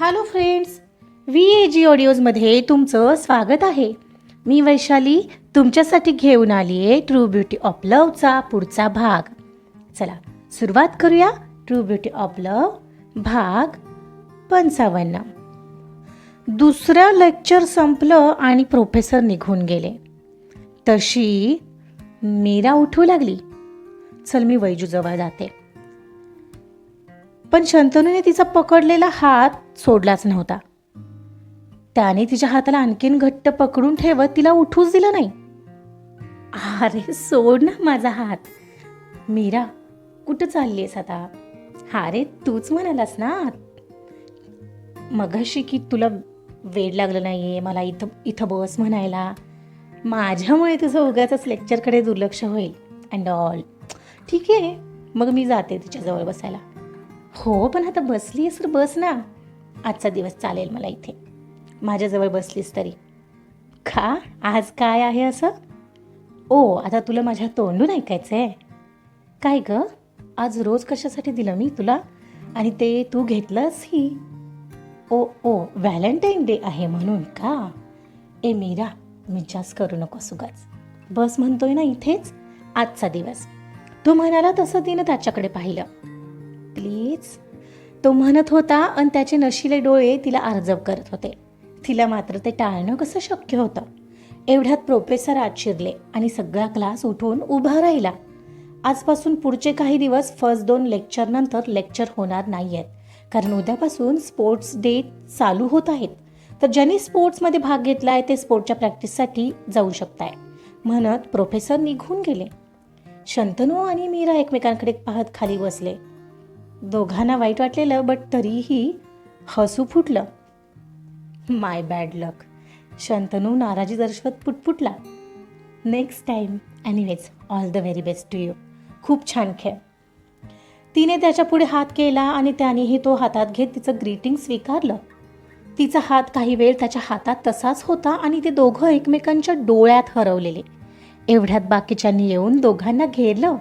Hello friends, VAG ऑडिओजमध्ये तुमचं स्वागत आहे. मी वैशाली तुमच्यासाठी घेऊन आली आहे ट्रू ब्युटी ऑफ लवचा पुढचा भाग. चला सुरुवात करूया. ट्रू ब्युटी ऑफ लव भाग 55. दुसरं लेक्चर संपलं आणि प्रोफेसर निघून गेले. तशी मीरा उठू लागली. चल मी वैजूजवळ जाते. पण शंतनूने तिचा पकडलेला हात सोडलाच नव्हता. त्याने तिच्या हाताला आणखीन घट्ट पकडून ठेवत तिला उठूच दिलं नाही. अरे सोड ना माझा हात. मीरा कुठं चाललीयस आता? हा रे तूच म्हणालास ना मगाशी की तुला वेड लागलं नाहीये मला इथं बस म्हणायला. माझ्यामुळे तुझं उगाचच लेक्चरकडे दुर्लक्ष होईल अँड ऑल. ठीक आहे मग मी जाते तिच्याजवळ बसायला. हो पण आता बसलीस तर बस ना. आजचा दिवस चालेल मला इथे माझ्याजवळ बसलीस तरी. का आज काय आहे असं? ओ आता तुला माझ्या तोंडून ऐकायचं आहे काय ग? आज रोज कशासाठी दिलं मी तुला आणि ते तू घेतलंस ही? ओ व्हॅलेंटाईन डे आहे म्हणून का? ए मीरा मिजाज करू नकोस उगाच. बस म्हणतोय ना इथेच आजचा दिवस. तो म्हणाला तसं तिनं त्याच्याकडे पाहिलं. प्लीज तो म्हणत होता आणि त्याचे नशिले डोळे तिला आर्जव करत होते. तिला मात्र ते टाळणं कसं शक्य होतं. एवढ्यात प्रोफेसर आत शिरले आणि सगळा क्लास उठून उभा राहिला. आजपासून पुढचे काही दिवस फर्स्ट 2 लेक्चर नंतर लेक्चर होणार नाही आहेत कारण उद्यापासून स्पोर्ट्स डे चालू होत आहेत. तर ज्यांनी स्पोर्ट्समध्ये भाग घेतला आहे ते स्पोर्टच्या प्रॅक्टिससाठी जाऊ शकताय म्हणत प्रोफेसर निघून गेले. शंतनू आणि मीरा एकमेकांकडे पाहत खाली बसले. दोघांना वाईट वाटलेलं बट तरीही हसू फुटलं. माय बॅड लक. शंतनू नाराजी दर्शवत पुटपुटला. Next time anyways all the very best to you. खूप छान खेळ. तिने त्याच्या पुढे हात केला आणि त्यानेही तो हातात घेत तिचं ग्रीटिंग स्वीकारलं. तिचा हात काही वेळ त्याच्या हातात तसाच होता आणि ते दोघं एकमेकांच्या डोळ्यात हरवलेले. एवढ्यात बाकीच्यांनी येऊन दोघांना घेरलं.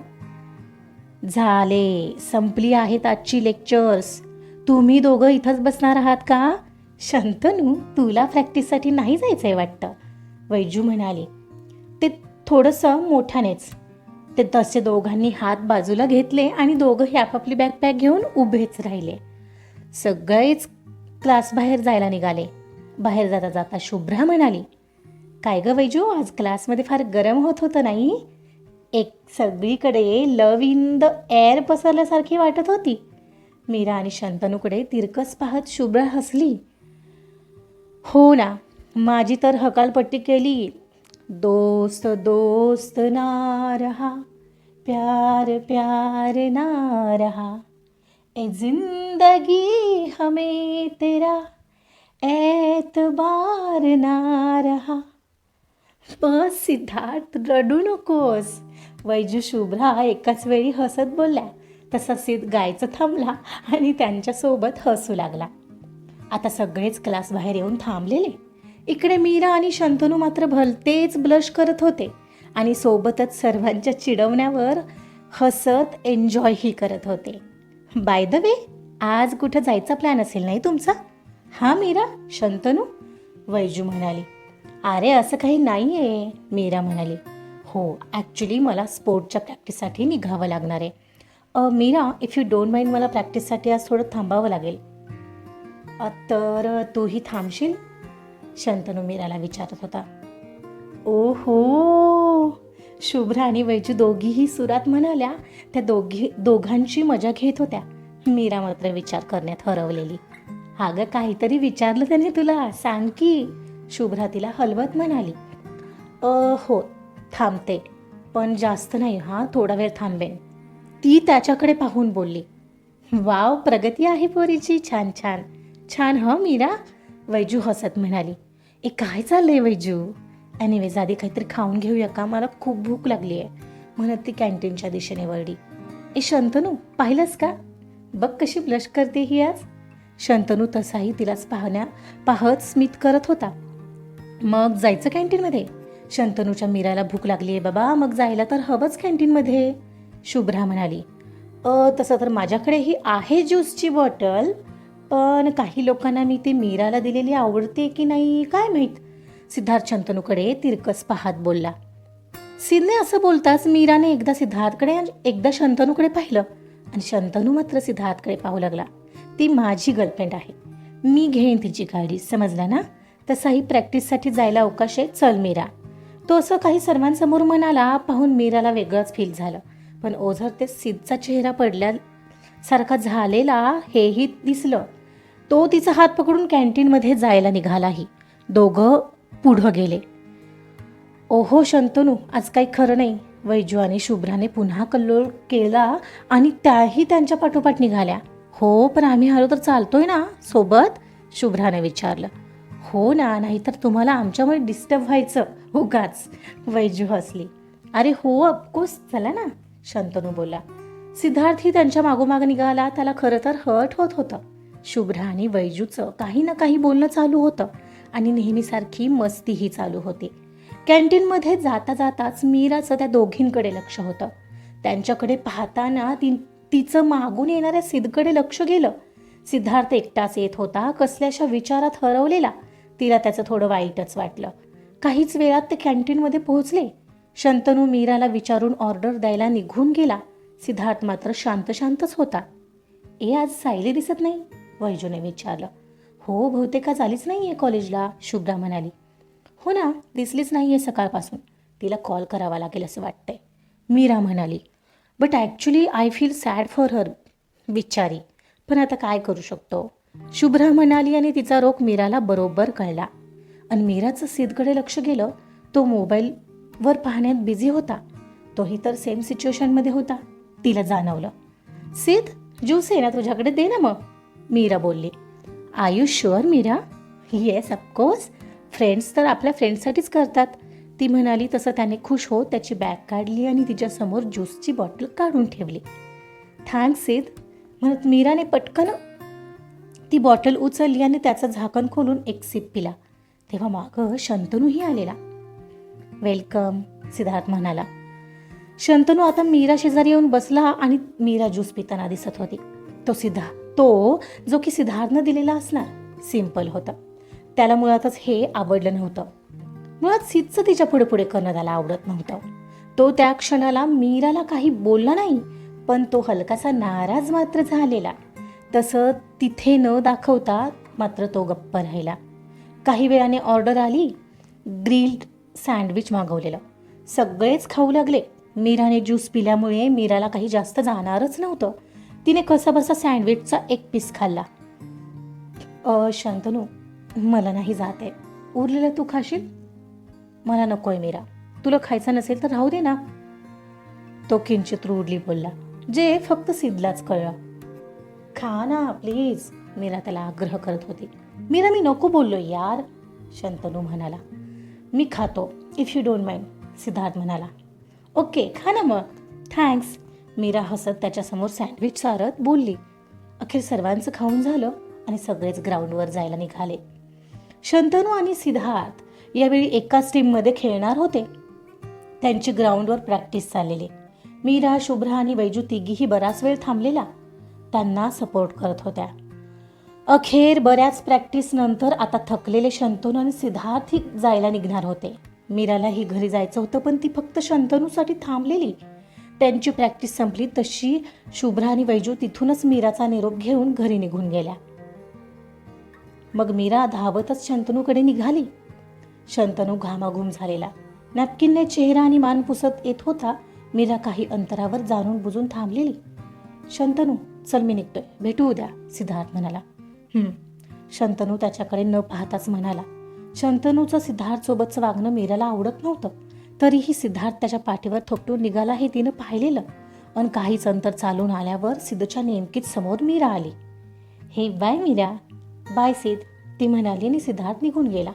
झाले संपली आहेत आजची लेक्चर्स. तुम्ही दोघं इथंच बसणार आहात का? शंतनू तुला प्रॅक्टिससाठी नाही जायचंय वाटतं, वैजू म्हणाली. ते थोडंसं मोठ्यानेच. ते तसे दोघांनी हात बाजूला घेतले आणि दोघंही आपापली बॅकपॅक घेऊन उभेच राहिले. सगळेच क्लास बाहेर जायला निघाले. बाहेर जाता जाता शुभ्रा म्हणाली, काय ग वैजू आज क्लासमध्ये फार गरम होत होतं नाही? एक सगळीकडे लव इन द एअर पसरल्यासारखी वाटत होती. मीरा आणि शंतनूकडे तिरकस पाहत शुभ्रा हसली. हो ना माझी तर हकालपट्टी केली. दोस्त दोस्त ना रहा प्यार प्यार ना रहा ए जिंदगी हमें तेरा एतबार ना रहा. बस सिद्धार्थ रडू नकोस. वैजू शुभ्रा एकाच वेळी हसत बोलल्या. तसा सिद्ध गायचं थांबला आणि त्यांच्यासोबत हसू लागला. आता सगळेच क्लास बाहेर येऊन थांबलेले. इकडे मीरा आणि शंतनू मात्र भलतेच ब्लश करत होते आणि सोबतच सर्वांच्या चिडवण्यावर हसत एन्जॉयही करत होते. बाय द वे आज कुठं जायचा प्लॅन असेल नाही तुमचा? हा मीरा शंतनू, वैजू म्हणाली. अरे असं काही नाही आहे, मीरा म्हणाली. हो ॲक्च्युली मला स्पोर्टच्या प्रॅक्टिससाठी निघावं लागणार आहे. Meera if you don't mind मला प्रॅक्टिससाठी आज थोडं थांबावं लागेल. तर तूही थांबशील? शंतनू मीराला विचारत होता. ओहो. शुभ्रा आणि वैजू दोघीही सुरात म्हणाल्या. त्या दोघांची मजा घेत होत्या. मीरा मात्र विचार करण्यात हरवलेली. अगं काहीतरी विचारलं त्याने तुला, सांग की, शुभ्रा तिला हलवत म्हणाली. हो थांबते पण जास्त नाही हा, थोडा वेळ थांबेन, ती त्याच्याकडे पाहून बोलली. वाव प्रगती आहे पोरीची. छान छान छान ह मीरा, वैजू हसत म्हणाली. काय चाललंय वैजू? एनिवेज आधी काहीतरी खाऊन घेऊया का, मला खूप भूक लागली आहे, म्हणत ती कॅन्टीनच्या दिशेने वळली. शंतनू पाहिलंस का, बघ कशी ब्लश करते ही आज. शंतनू तसाही तिलाच पाहत स्मित करत होता. मग जायचं कॅन्टीनमध्ये? शंतनूच्या मीराला भूक लागली आहे बाबा, मग जायला तर हवंच कॅन्टीनमध्ये, शुभ्रा म्हणाली. तसं तर माझ्याकडेही आहे ज्यूसची बॉटल, पण काही लोकांना मी ती मीराला दिलेली आवडते की नाही काय माहीत, सिद्धार्थ शंतनूकडे तिरकस पाहत बोलला. सिद्धने असं बोलताच मीराने एकदा सिद्धार्थकडे आणि एकदा शंतनूकडे पाहिलं आणि शंतनू मात्र सिद्धार्थकडे पाहू लागला. ती माझी गर्लफ्रेंड आहे, मी घेईन तिची काळजी, समजला ना? तसाही प्रॅक्टिससाठी जायला अवकाश आहे, चल मीरा. तो असं काही सर्वांसमोर म्हणाला. पाहून मीराला वेगळंच फील झालं, पण ओझर ते सिद्धचा चेहरा पडल्यासारखा झालेला हेही दिसलं. तो तिचा हात पकडून कॅन्टीनमध्ये जायला निघालाही. दोघं पुढं गेले. ओहो शंतनू, आज काही खरं नाही. वैजू आणि शुभ्राने पुन्हा कल्लोळ केला आणि त्याही त्यांच्या पाठोपाठ निघाल्या. हो, पण आम्ही आलो तर चालतोय ना सोबत, शुभ्राने विचारलं. हो ना, नाहीतर तुम्हाला आमच्यामुळे डिस्टर्ब व्हायचं उगाच, वैजू हसली. अरे हो, ऑफकोर्स, चला ना, शंतनू बोलला. सिद्धार्थही त्यांच्या मागोमाग निघाला. त्याला खरं तर हर्ट होत होतं. शुभ्रा आणि वैजूचं काही ना काही बोलणं चालू होतं आणि नेहमीसारखी मस्तीही चालू होती. कॅन्टीनमध्ये जाता जाताच मीराचं त्या दोघींकडे लक्ष होतं. त्यांच्याकडे पाहताना तिचं मागून येणाऱ्या सिद्धकडे लक्ष गेलं. सिद्धार्थ एकटाच येत होता, कसल्याशा विचारात हरवलेला. तिला त्याचं थोडं वाईटच वाटलं. काहीच वेळात ते कॅन्टीनमध्ये पोहोचले. शंतनू मीराला विचारून ऑर्डर द्यायला निघून गेला. सिद्धार्थ मात्र शांतच होता. आज सायली दिसत नाही, वैजूने विचारलं. हो, बहुतेक आज आलीच नाहीये कॉलेजला, शुभ्रा म्हणाली. हो ना, दिसलीच नाहीये सकाळपासून, तिला कॉल करावा लागेल असं वाटतंय, मीरा म्हणाली. But actually I feel sad for her, बिचारी, पण आता काय करू शकतो, शुभ्रा म्हणाली आणि तिचा रोख मीराला बरोबर कळला. आणि मीराचं सिद्धकडे लक्ष गेलं. तो मोबाईलवर पाहण्यात बिझी होता. तोही तर सेम सिच्युएशनमध्ये होता. तिला जाणवलं. सिद्ध, ज्यूस आहे ना तुझ्याकडे, दे ना मग, मीरा बोलली. Are you sure Meera? Yes, of course, friends तर आपल्या फ्रेंड्ससाठीच करतात, ती म्हणाली. तसं त्याने खुश होत त्याची बॅग काढली आणि तिच्यासमोर ज्यूसची बॉटल काढून ठेवली. थँक्स सिद्ध, म्हणत मीराने पटकन ती बॉटल उचलली आणि त्याचं झाकण खोलून एक सिप पिला. तेव्हा मागं शंतनूही आलेला. वेलकम, सिद्धार्थ म्हणाला. शंतनू आता मीरा शेजारी येऊन बसला आणि मीरा ज्यूस पिताना दिसत होती. तो जो की सिद्धार्थनं दिलेला असणार, सिम्पल होता. त्याला मुळातच हे आवडलं नव्हतं. मुळात सिद्धचं तिच्या पुढे पुढे करणं त्याला आवडत नव्हतं. तो त्या क्षणाला मीराला काही बोलला नाही, पण तो हलकासा नाराज मात्र झालेला. तसं तिथे न दाखवता मात्र तो गप्प राहिला. काही वेळाने ऑर्डर आली. ग्रिल्ड सँडविच मागवलेलं. सगळेच खाऊ लागले. मीराने ज्यूस पिल्यामुळे मीराला काही जास्त जाणारच नव्हतं. तिने कसाबसा सँडविचचा एक पीस खाल्ला. शंतनू, मला नाही जात आहे, उरलेलं तू खाशील? मला नकोय मीरा, तुला खायचं नसेल तर राहू दे ना, तो किंचित रूडली बोलला, जे फक्त सिद्धलाच कळलं. खा ना प्लीज, मीरा त्याला आग्रह करत होती. मीरा, मी नको बोललो यार, शंतनू म्हणाला. मी खातो, if you don't mind, Siddharth म्हणाला. ओके, खा ना मग, थँक्स, मीरा हसत त्याच्यासमोर सँडविच सारत बोलली. अखेर सर्वांचं खाऊन झालं आणि सगळेच ग्राउंडवर जायला निघाले. शंतनू आणि सिद्धार्थ यावेळी एकाच टीममध्ये खेळणार होते. त्यांची ग्राउंडवर प्रॅक्टिस चाललेली. मीरा, शुभ्रा आणि वैजू तिघीही बराच वेळ थांबलेला त्यांना सपोर्ट करत होत्या. अखेर बऱ्याच प्रॅक्टिस नंतर आता थकलेले शंतनू आणि सिद्धार्थ ही जायला निघणार होते. मीरालाही घरी जायचं होतं, पण ती फक्त शंतनूसाठी थांबलेली. त्यांची प्रॅक्टिस संपली तशी शुभ्रा आणि वैजू तिथूनच मीराचा निरोप घेऊन घरी निघून गेल्या. मग मीरा धावतच शंतनूकडे निघाली. शंतनू घामाघूम झालेला, नॅपकिनने चेहरा आणि मान पुसत येत होता. मीरा काही अंतरावर जाणून बुजून थांबलेली. शंतनू, चल मी निघतोय, भेटू उद्या, सिद्धार्थ म्हणाला. शंतनू त्याच्याकडे न पाहताच म्हणाला. शंतनूचं सिद्धार्थ सोबतचं वागणं मीराला आवडत नव्हतं. तरीही सिद्धार्थ त्याच्या पाठीवर थोपटून निघाला हे तिनं पाहिलेलं. आणि काहीच अंतर चालून आल्यावर सिद्धच्या नेमकीच समोर मीरा आली. हे बाय मीरा. बाय सिद्ध, ती म्हणाली आणि सिद्धार्थ निघून गेला.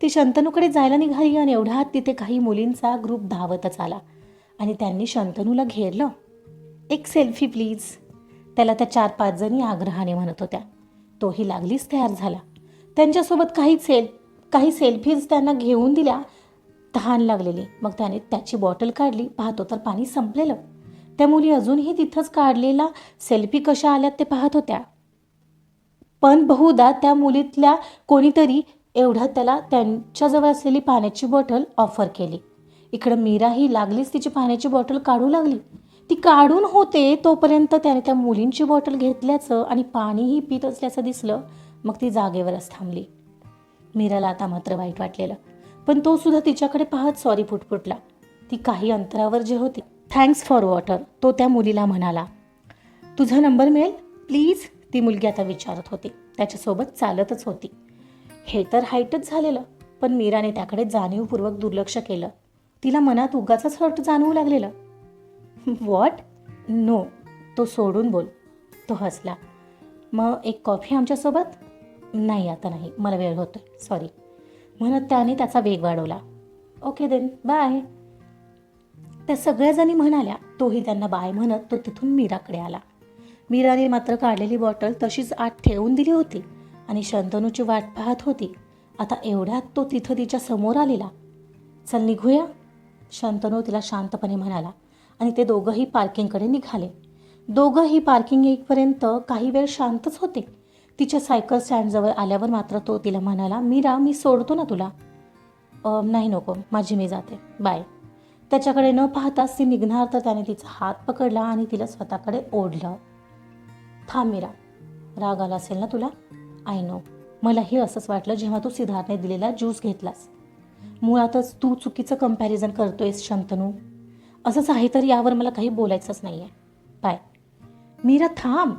ती शंतनूकडे जायला निघाली आणि एवढ्यात तिथे काही मुलींचा ग्रुप धावतच आला आणि त्यांनी शंतनूला घेरलं. एक सेल्फी प्लीज, त्याला त्या 4-5 जणी आग्रहाने म्हणत होत्या. तोही लागलीच तयार झाला. त्यांच्यासोबत काही सेल्फीज त्यांना घेऊन दिल्या. तहान लागलेली. मग त्याने त्याची बॉटल काढली. पाहतो तर पाणी संपलेलं. त्या मुली अजूनही तिथंच काढलेला सेल्फी कशा आल्यात ते पाहत होत्या. पण बहुधा त्या मुलीतल्या कोणीतरी एवढ्यात त्याला त्यांच्याजवळ असलेली पाण्याची बॉटल ऑफर केली. इकडं मीरा ही लागलीच तिची पाण्याची बॉटल काढू लागली. ती काढून होते तोपर्यंत त्याने त्या मुलींची बॉटल घेतल्याचं आणि पाणीही पित असल्याचं दिसलं. मग ती जागेवरच थांबली. मीराला आता मात्र वाईट वाटलेलं, पण तो सुद्धा तिच्याकडे पाहत सॉरी पुटपुटला. ती काही अंतरावर जे होती. थँक्स फॉर वॉटर, तो त्या मुलीला म्हणाला. तुझा नंबर मिळेल प्लीज, ती मुलगी आता विचारत होती. त्याच्यासोबत चालतच होती. हे तर हाईटच झालेलं, पण मीराने त्याकडे जाणीवपूर्वक दुर्लक्ष केलं. तिला मनात उगाचच हर्ट जाणवू लागलेलं. व्हॉट? नो, तो सोडून बोल. तो हसला. मग एक कॉफी आमच्यासोबत? नाही आता नाही, मला वेळ होतोय, सॉरी, म्हणत त्याने त्याचा वेग वाढवला. Okay then, bye. त्या सगळ्याजणी म्हणाल्या. तोही त्यांना बाय म्हणत तो तिथून मीराकडे आला. मीराने मात्र काढलेली बॉटल तशीच आत ठेवून दिली होती आणि शंतनूची वाट पाहत होती. आता एवढ्यात तो तिथं तिच्या समोर आलेला. चल निघूया, शंतनू तिला शांतपणे म्हणाला आणि ते दोघंही पार्किंगकडे निघाले. दोघंही पार्किंग येईपर्यंत काही वेळ शांतच होते. तिच्या सायकल स्टँडजवळ आल्यावर मात्र तो तिला म्हणाला, मीरा मी सोडतो ना तुला? नाही नको, माझी मी जाते, बाय. त्याच्याकडे न पाहताच ती निघणार तर त्याने तिचा हात पकडला आणि तिला स्वतःकडे ओढलं. थांब मीरा, राग आला असेल ना तुला? आय नो, मलाही असंच वाटलं जेव्हा तू सिद्धार्थने दिलेला ज्यूस घेतलास. मुळातच तू चुकीचं कंपॅरिझन करतोयस शंतनू. असंच आहे तर यावर मला काही बोलायचंच नाही आहे, बाय. मीरा थांब,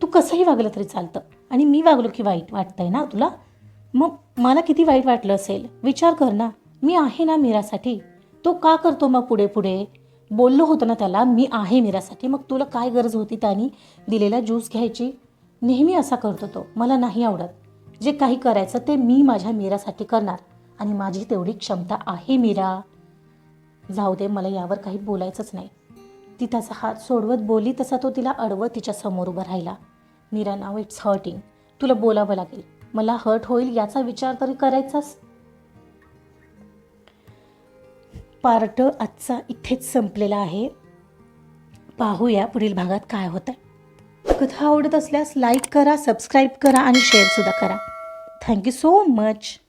तू कसंही वागलं तरी चालतं आणि मी वागलो की वाईट वाटतंय ना तुला? मग मला किती वाईट वाटलं असेल विचार कर ना. मी आहे ना मीरासाठी. तो का करतो मग पुढे पुढे? बोललो होतं ना त्याला मी आहे मीरासाठी. मग तुला काय गरज होती त्याने दिलेला ज्यूस घ्यायची? नेहमी असा करतो तो, मला नाही आवडत. जे काही करायचं ते मी माझ्या मीरासाठी करणार आणि माझी तेवढी क्षमता आहे मीरा. जाऊ दे, मला यावर काही बोलायचंच नाही. ती त्याचा हात सोडवत बोलली तसा तो तिला अडवत तिच्या समोर उभा राहिला. मीरा नाव इट्स हर्टिंग, तुला बोलावं लागेल. मला हर्ट होईल याचा विचार तरी करायचास? पार्ट आजचा इथेच संपलेला आहे. पाहूया पुढील भागात काय होतं. कथा आवडत असल्यास लाईक करा, सबस्क्राईब करा आणि शेअरसुद्धा करा. Thank you so much.